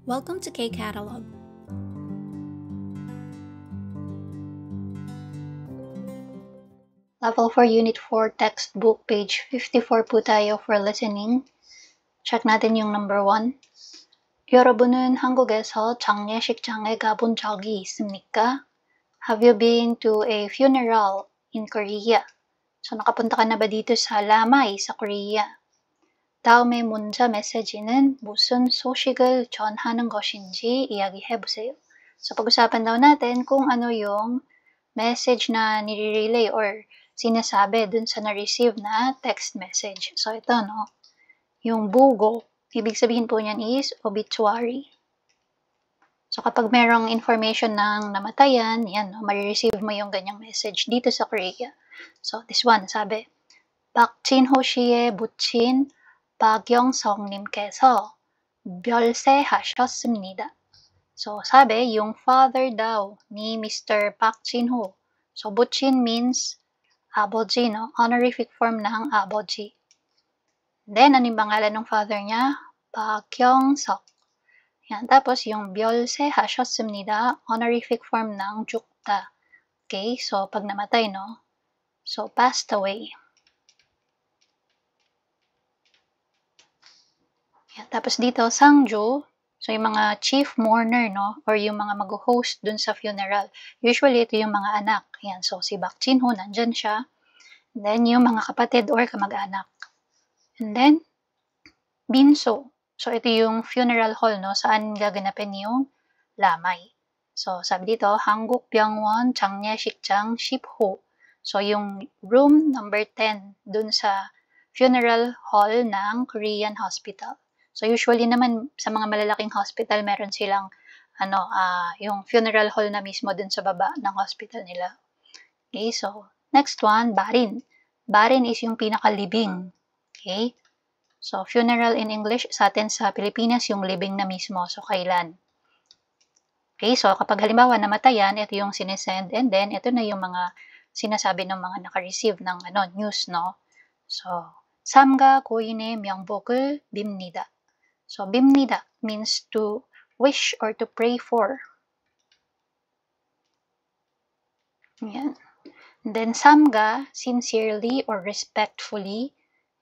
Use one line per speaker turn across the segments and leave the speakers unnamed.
Welcome to K-Catalog.
Level 4 Unit 4 Textbook, page 54 po tayo for listening. Check natin yung number 1. 여러분은 한국에서 장례식장에 가본 적이 있습니까? Have you been to a funeral in Korea? So, nakapunta ka na ba dito sa lamay sa Korea? 다음의 문자 메시지는 무슨 소식을 전하는 것인지 이야기해보세요. So, pag-usapan daw natin kung ano yung message na nire-relay or sinasabi dun sa na-receive na text message. So, ito, no? Yung bugo, ibig sabihin po niyan is obituary. So, kapag merong information ng namatayan, yan, no? Marireceive mo yung ganyang message dito sa Korea. So, this one, sabi, 박진호 씨의 부친 박영석님께서 별세하셨습니다. So, sabi, yung father daw ni Mr. Park Jin-ho. So, buchin means aboji, no? Honorific form ng aboji. Then, ano yung pangalan ng father niya? Park Young-sok. Yan. Tapos, yung 별세하셨습니다, honorific form ng 죽다. Okay? So, pag namatay, no? So, passed away. Yan. Tapos dito, sangjo. So, yung mga chief mourner, no? Or yung mga mag-host dun sa funeral. Usually, ito yung mga anak. Yan. So, si Park Jin-ho, nandyan siya. And then, yung mga kapatid or kamag-anak. And then, binso. So, ito yung funeral hall, no? Saan gaganapin yung lamay. So, sabi dito, 한국병원 장례식장 10호. So, yung room number 10 dun sa funeral hall ng Korean hospital. So, usually naman sa mga malalaking hospital, meron silang yung funeral hall na mismo dun sa baba ng hospital nila. Okay, so next one, barin. Barin is yung pinakalibing. Okay? So, funeral in English, sa atin sa Pilipinas, yung libing na mismo. So, kailan? Okay, so kapag halimbawa namatayan, ito yung sinesend, and then ito na yung mga sinasabi ng mga naka-receive ng news, no? So, 삼가 고인의 명복을 빕니다. So, 빕니다 means to wish or to pray for. Yan. And then, samga, sincerely or respectfully.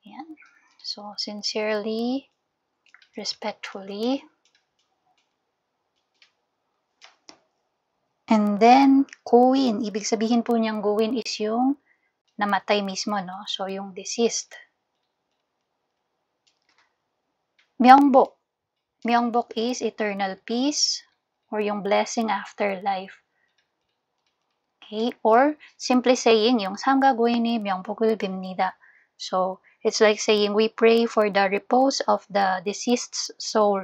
Yan. So, sincerely, respectfully. And then, 고인. Ibig sabihin po niyang 고인 is yung namatay mismo, no? So, yung deceased. 명복. 명복 is eternal peace or yung blessing after life. Okay? Or simply saying yung 삼가 고인의 명복을 빕니다. So, it's like saying we pray for the repose of the deceased's soul.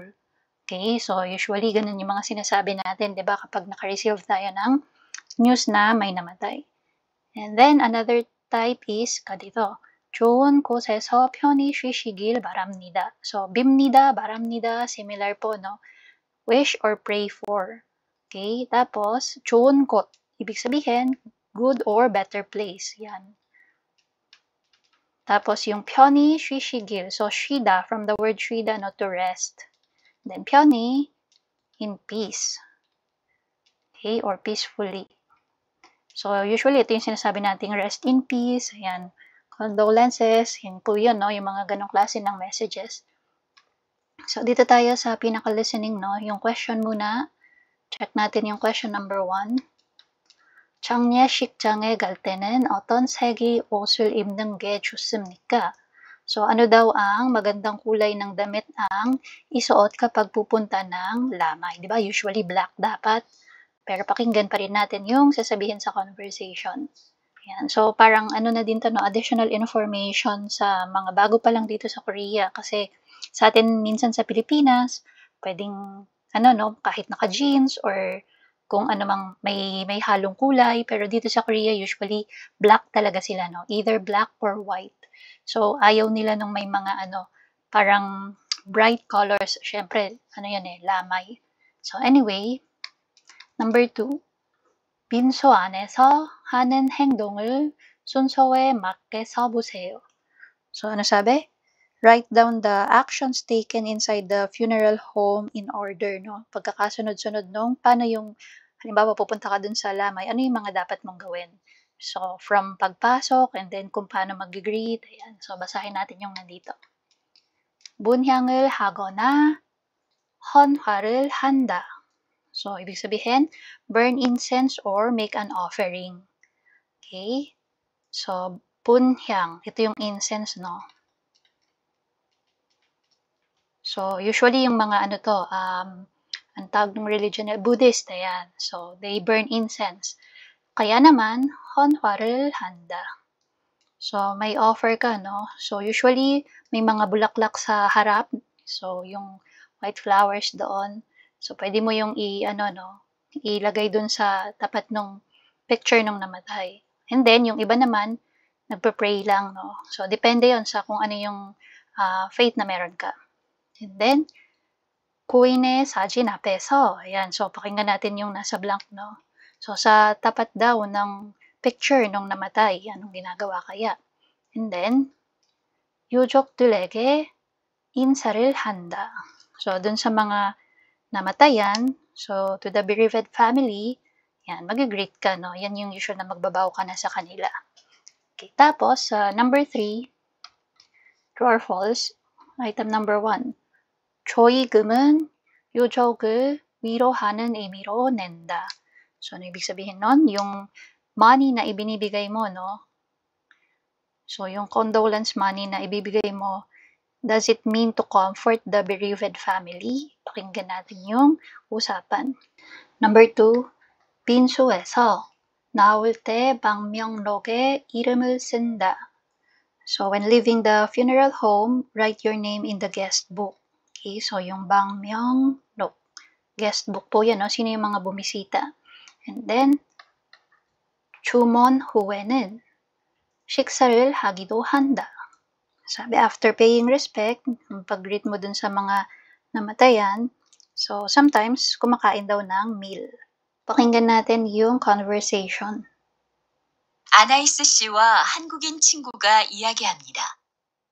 Okay? So, usually ganun yung mga sinasabi natin, 'di ba? Kapag naka-receive tayo ng news na may namatay. And then another type is kadito. 좋은 곳에서 편히 쉬시길 바랍니다. So, 빕니다, 바랍니다, similar po, no? Wish or pray for. Okay? Tapos, 좋은 곳. Ibig sabihin, good or better place. Yan. Tapos, yung 편히 쉬시길. So, 쉬다, from the word 쉬다, no, to rest. Then, 편히, in peace. Okay? Or peacefully. So, usually, ito yung sinasabi nating rest in peace. Ayan. Condolences, yun po yun, no? Yung mga ganong klase ng messages. So, dito tayo sa pinaka-listening, no? Yung question muna. Check natin yung question number 1. 장례식장에 갈 때는 어떤 색의 옷을 입는 게 좋습니까? So, ano daw ang magandang kulay ng damit ang isuot kapag pupunta ng lamay? Diba? Usually black dapat. Pero pakinggan pa rin natin yung sasabihin sa conversation. Yan. So, parang na din to, no? Additional information sa mga bago pa lang dito sa Korea. Kasi sa atin minsan sa Pilipinas, pwedeng, kahit naka-jeans or kung ano mang may halong kulay. Pero dito sa Korea, usually black talaga sila, no? Either black or white. So, ayaw nila nung may mga, parang bright colors. Syempre, lamay. So, anyway, number 2. 빈소 안에서 하는 행동을 순서에 맞게 써보세요. So, ano sabi? Write down the actions taken inside the funeral home in order, no? Pagkakasunod-sunod nung paano yung, halimbawa, pupunta ka dun sa lamay, ano yung mga dapat mong gawin? So, from pagpasok and then kung paano mag-greet, ayan. So, basahin natin yung nandito. 문향을 하거나 헌화를 한다. So, ibig sabihin, burn incense or make an offering. Okay? So, bunhyang, ito yung incense, no? So, usually yung mga ano to, ang tawag ng religion, Buddhist, ayan. So, they burn incense. Kaya naman, honwar을 handa. So, may offer ka, no? So, usually, may mga bulaklak sa harap. So, yung white flowers doon. So, pwede mo yung ilagay dun sa tapat ng picture ng namatay. And then, yung iba naman, nagpe-pray lang, no? So, depende yon sa kung ano yung faith na meron ka. And then, 고인의 사진 앞에서, ayan, so pakinggan natin yung nasa blank, no? So, sa tapat daw ng picture nung namatay, anong ginagawa kaya? And then, 유족들에게 인사를 한다. So, dun sa mga namatayan, so to the bereaved family, yan, mag-greet ka, no? Yan yung usual na magbabaw ka na sa kanila. Okay, tapos, number 3, true or false, item number 1. 조의금은 유족을 위로하는 의미로 낸다. So, ano ibig sabihin nun? Yung money na ibinibigay mo, no? So, yung condolence money na ibibigay mo, does it mean to comfort the bereaved family? Pakinggan natin yung usapan. Number 2, 빈소에서 나올 때 방명록에 이름을 쓴다. So, when leaving the funeral home, write your name in the guest book. Okay, so yung 방명록, guest book po yan, no? Sino yung mga bumisita. And then, 주문 후에는 식사를 하기도 한다. Sabi, after paying respect, pag-greet mo dun sa mga namatayan, so sometimes, kumakain daw ng meal. Pakinggan natin yung conversation.
아나이스 씨와 한국인 친구가 이야기합니다.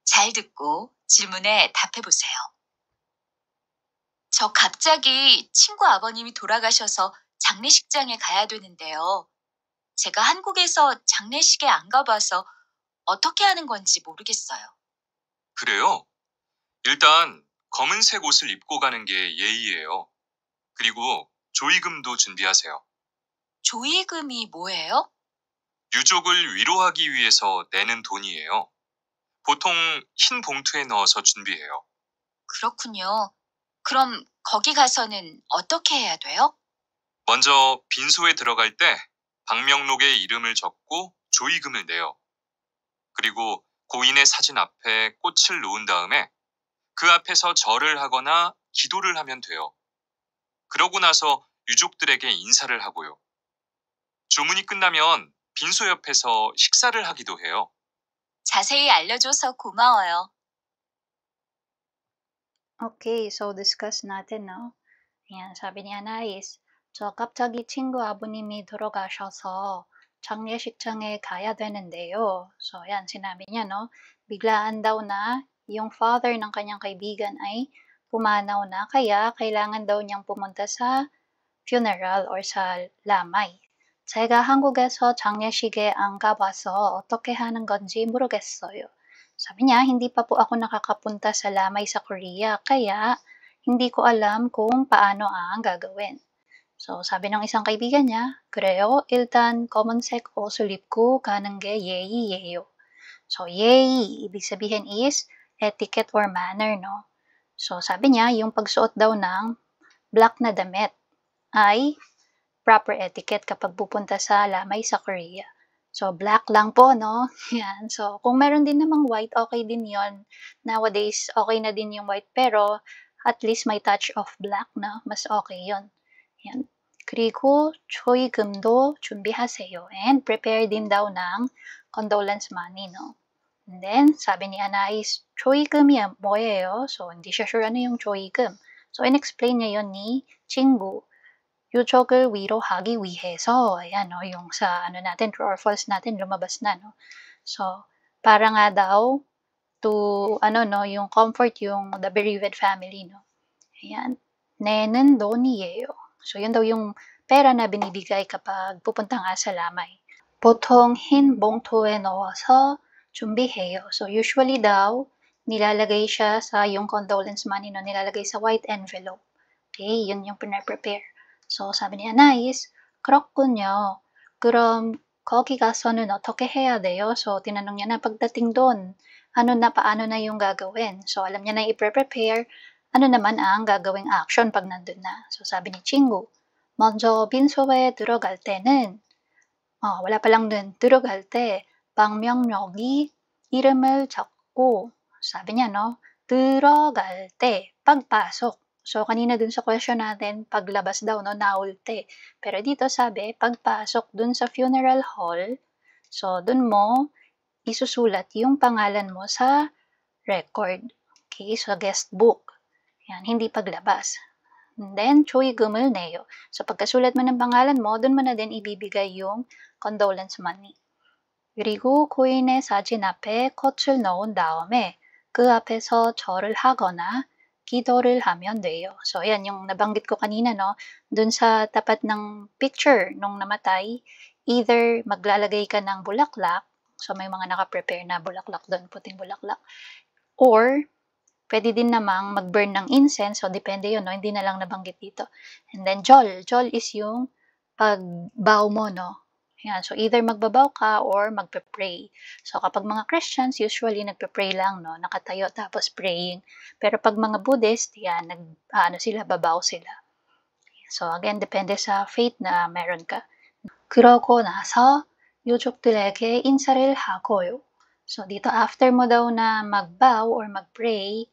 잘 듣고 질문에 답해보세요. 저 갑자기 친구 아버님이 돌아가셔서 장례식장에 가야 되는데요. 제가 한국에서 장례식에 안 가봐서 어떻게 하는 건지 모르겠어요.
그래요? 일단 검은색 옷을 입고 가는 게 예의예요. 그리고 조의금도 준비하세요.
조의금이 뭐예요?
유족을 위로하기 위해서 내는 돈이에요. 보통 흰 봉투에 넣어서 준비해요.
그렇군요. 그럼 거기 가서는 어떻게 해야 돼요?
먼저 빈소에 들어갈 때 방명록에 이름을 적고 조의금을 내요. 그리고 고인의 사진 앞에 꽃을 놓은 다음에 그 앞에서 절을 하거나 기도를 하면 돼요. 그러고 나서 유족들에게 인사를 하고요. 주문이 끝나면 빈소 옆에서 식사를 하기도 해요.
자세히 알려줘서 고마워요.
Okay, so discuss natin, no? Ayan, sabi ni Anais, 저 갑자기 친구 아버님이 돌아가셔서 장례식장에 가야 되는데요. So, ayan, sinabi niya, no? Biglaan daw na yung father ng kanyang kaibigan ay pumanaw na, kaya kailangan daw niyang pumunta sa funeral or sa lamay. 제가 한국에서 장례식에 안 가봐서 어떻게 하는 건지 모르겠어요. Sabi niya, hindi pa po ako nakakapunta sa lamay sa Korea, kaya hindi ko alam kung paano ang gagawin. So, sabi ng isang kaibigan niya, 그래요, 일단 검은색 옷을 입고 가는 게 예의예요. So, 예의, ibig sabihin is etiquette or manner, no? So, sabi niya, yung pagsuot daw ng black na damit ay proper etiquette kapag pupunta sa lamay sa Korea. So, black lang po, no? Yan. So, kung meron din namang white, okay din yon. Nowadays, okay na din yung white, pero at least may touch of black na, mas okay yon. Yan. 그리고 조의금도 준비하세요. And prepare din daw ng condolence money, no? And then, sabi ni Anais, 조의금이 뭐예요? So, hindi siya sure ano yung 조의금. So, in-explain niya yun ni 친구. 유족을 위로하기 위해서, ayan, no, yung sa ano natin, true or false natin, lumabas na, no? So, para nga daw to, yung comfort yung the bereaved family, no? Ayan. 내는 돈이에요. So, yun daw yung pera na binibigay kapag pupunta nga sa lamay. 보통 흰 봉투에 넣어서 준비해요. So, usually daw, nilalagay siya sa yung condolence money, no? Nilalagay sa white envelope. Okay, yun yung prepare. So, sabi ni Anais, 그렇군요. 그럼 거기 가서는 어떻게 해야 돼요? So, tinanong niya na pagdating doon, paano na yung gagawin? So, alam niya na i-prepare, ano naman ang gagawing action pag nandun na. So, sabi ni 친구, 먼저 빈소에 들어갈 때는, wala pa lang dun, 들어갈 때, 방명록이 이름을 적고, sabi niya, no, 들어갈 때, pagpasok. So, kanina dun sa question natin, paglabas daw, no, naulte. Pero dito sabi, pagpasok dun sa funeral hall, so dun mo isusulat yung pangalan mo sa record. Okay, so guest book. Yan, hindi paglabas. And then, 조의금을 내요. So, pagkasulat mo ng pangalan mo, dun mo na din ibibigay yung condolence money. 그리고 고인의 사진 앞에 꽃을 넣은 다음에 그 앞에서 절을 하거나 기도를 하면 돼요. So, ayan, yung nabanggit ko kanina, no? Dun sa tapat ng picture nung namatay, either maglalagay ka ng bulaklak, so may mga nakaprepare na bulaklak dun, puting bulaklak, or pwede din namang mag-burn ng incense, so depende yun, no? Hindi na lang nabanggit dito. And then, jol. Jol is yung pagbow mo, no? Yan. So, either magbabaw ka or magpe-pray. So, kapag mga Christians, usually nagpe-pray lang, no? Nakatayo tapos praying. Pero pag mga Buddhist, yan, babaw sila. So, again, depende sa faith na meron ka. 그러고 나서 유족들에게 인사를 하고요. So, dito after mo daw na magbow or mag-pray,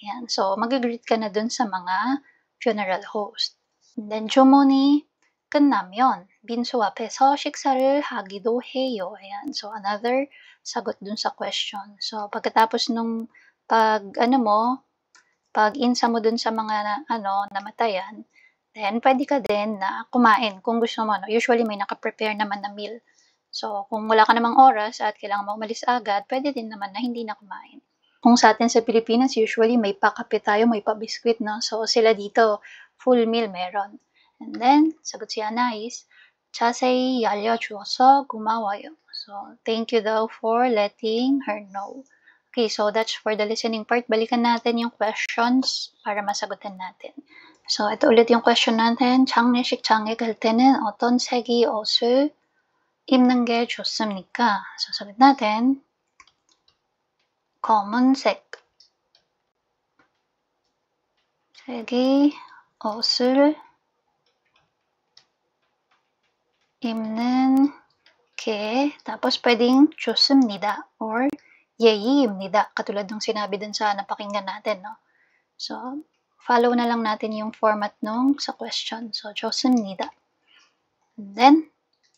yan. So, mag-greet ka na dun sa mga funeral host. And then, 주문이 끝나면 빈소 앞에서 식사를 하기도 해요. Ayan. So, another sagot dun sa question. So, pagkatapos nung pag-insa mo dun sa mga, namatayan, then, pwede ka din na kumain kung gusto mo. No? Usually, may nakaprepare naman na meal. So, kung wala ka namang oras at kailangan mo umalis agad, pwede din naman na hindi na kumain. Kung sa atin sa Pilipinas, usually may pakape tayo, may pa-biscuit, no? So, sila dito, full meal meron. And then, sagot si Anais, 자세히 알려주어서 고마워요. So, thank you daw for letting her know. Okay, so that's for the listening part. Balikan natin yung questions para masagutan natin. So, ito ulit yung question natin. 장례식장에 갈 때는 어떤 색의 옷을 입는 게 좋습니까? So, sagot natin, 검은색 색의 옷을 입는 게, tapos pwedeng 좋습니다 or 예의입니다. Katulad ng sinabi dun sa napakinggan natin, no? So, follow na lang natin yung format nung sa question. So, 좋습니다. And then,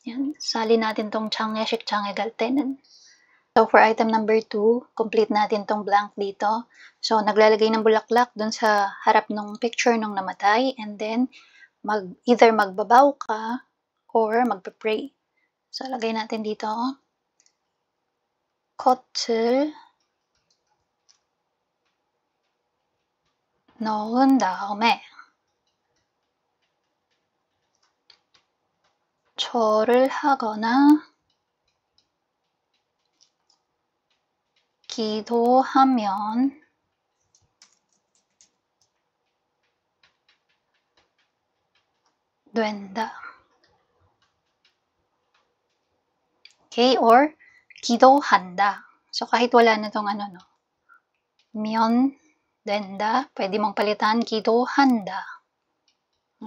yan, sali natin tong 장례식장에 갈 때는. So, for item number 2, complete natin tong blank dito. So, naglalagay ng bulaklak dun sa harap ng picture nung namatay and then, either magbabaw ka or magpe-pray. So, lagay natin dito, 꽃을 넣은 다음에 절을 하거나 기도하면 된다. Okay, or 기도한다. So, kahit wala na tong 면 된다, pwede mong palitan 기도한다.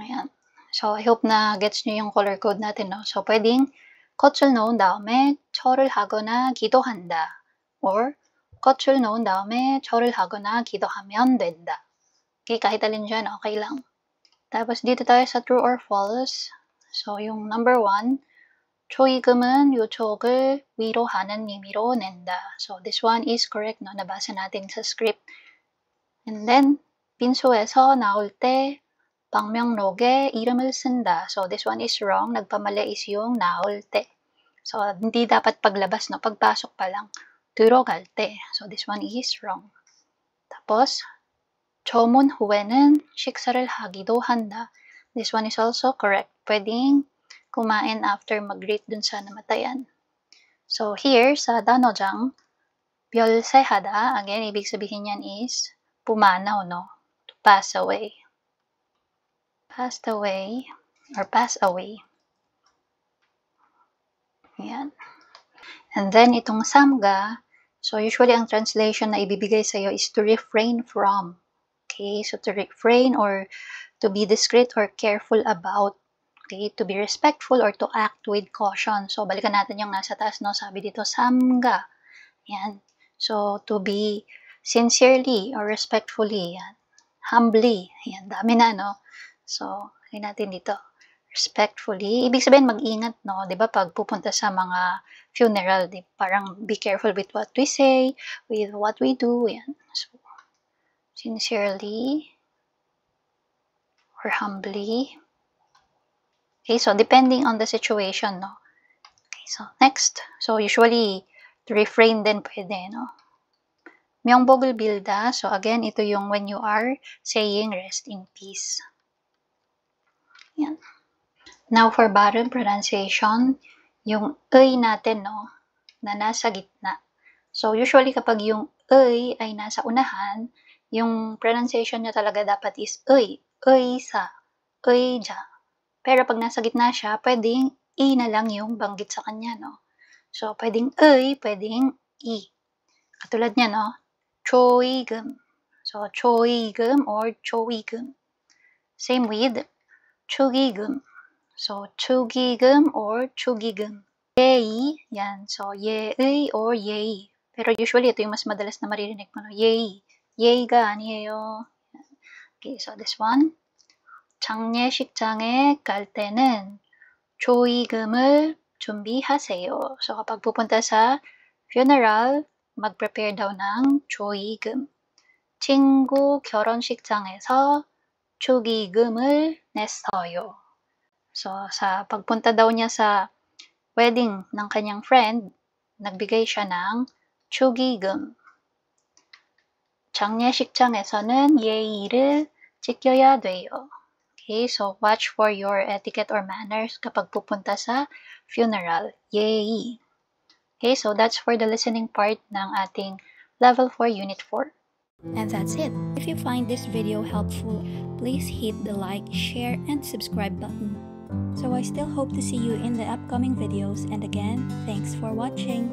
Ayan. So, I hope na gets nyo yung color code natin, no? So, pwedeng 꽃을 넣은 다음에 절을 하거나 기도한다. Or, 꽃을 넣은 다음에 절을 하거나 기도하면 된다. Okay, kahit alin dyan, okay lang. Tapos, dito tayo sa true or false. So, yung number 1, 조의금은 유족을 위로하는 의미로 낸다. So, this one is correct, no? Nabasa natin sa script. And then, 빈소에서 나올 때 방명록에 이름을 쓴다. So, this one is wrong. Nagpamali is yung naol te. So, hindi dapat paglabas, no? Pagpasok pa lang. 들어갈 때. So this one is wrong. tapos 저문 후에는 식사를 하기도 한다. This one is also correct. Pwedeng kumain after mag-greet dun sa namatayan. So here sa 단어장 멸세하다, again, ibig sabihin yan is pumanaw, no? To pass away. Passed away or pass away. Yan. And then itong samga, so usually ang translation na ibibigay sa'yo is to refrain from. Okay, so to refrain or to be discreet or careful about. Okay, to be respectful or to act with caution. So balikan natin yung nasa taas, no? Sabi dito, samga. Yan. So to be sincerely or respectfully. Yan. Humbly. Yan, dami na, no? So, lagyan natin dito. Respectfully. Ibig sabihin, mag-ingat, no? Diba, pag pupunta sa mga funeral, parang be careful with what we say, with what we do. Yan. So, sincerely or humbly. Okay, so depending on the situation, no? Okay, so next. So, usually, to refrain din pwede, no? Myeongbok을 빌다. So, again, ito yung when you are saying rest in peace. Yan. Now, for bottom pronunciation, yung ay natin, no, na nasa gitna. So, usually kapag yung ay nasa unahan, yung pronunciation niya talaga dapat is ay sa, ay ja. Pero pag nasa gitna siya, pwedeng i na lang yung banggit sa kanya, no. So, pwedeng ay, pwedeng i. Katulad niya, no, choigum. So, choigum or choigum. Same with 축의금. So, 축의금 or 축의금. 예의, yan. So, 예의 or 예의. Pero usually, ito yung mas madalas na maririnig mo, no? 예의. 예의가 아니에요. Okay, so this one. 장례식장에 갈 때는 조의금을 준비하세요. So, kapag pupunta sa funeral, mag-prepare daw ng 조의금. 친구 결혼식장에서 축의금을 냈어요. So, sa pagpunta daw niya sa wedding ng kanyang friend, nagbigay siya ng 축의금. 장례식장에서는 예의를 지켜야 돼요. Okay, so watch for your etiquette or manners kapag pupunta sa funeral. 예의. Okay, so that's for the listening part ng ating Level 4 Unit 4.
And that's it. If you find this video helpful, please hit the like, share, and subscribe button. So I still hope to see you in the upcoming videos, and again, thanks for watching.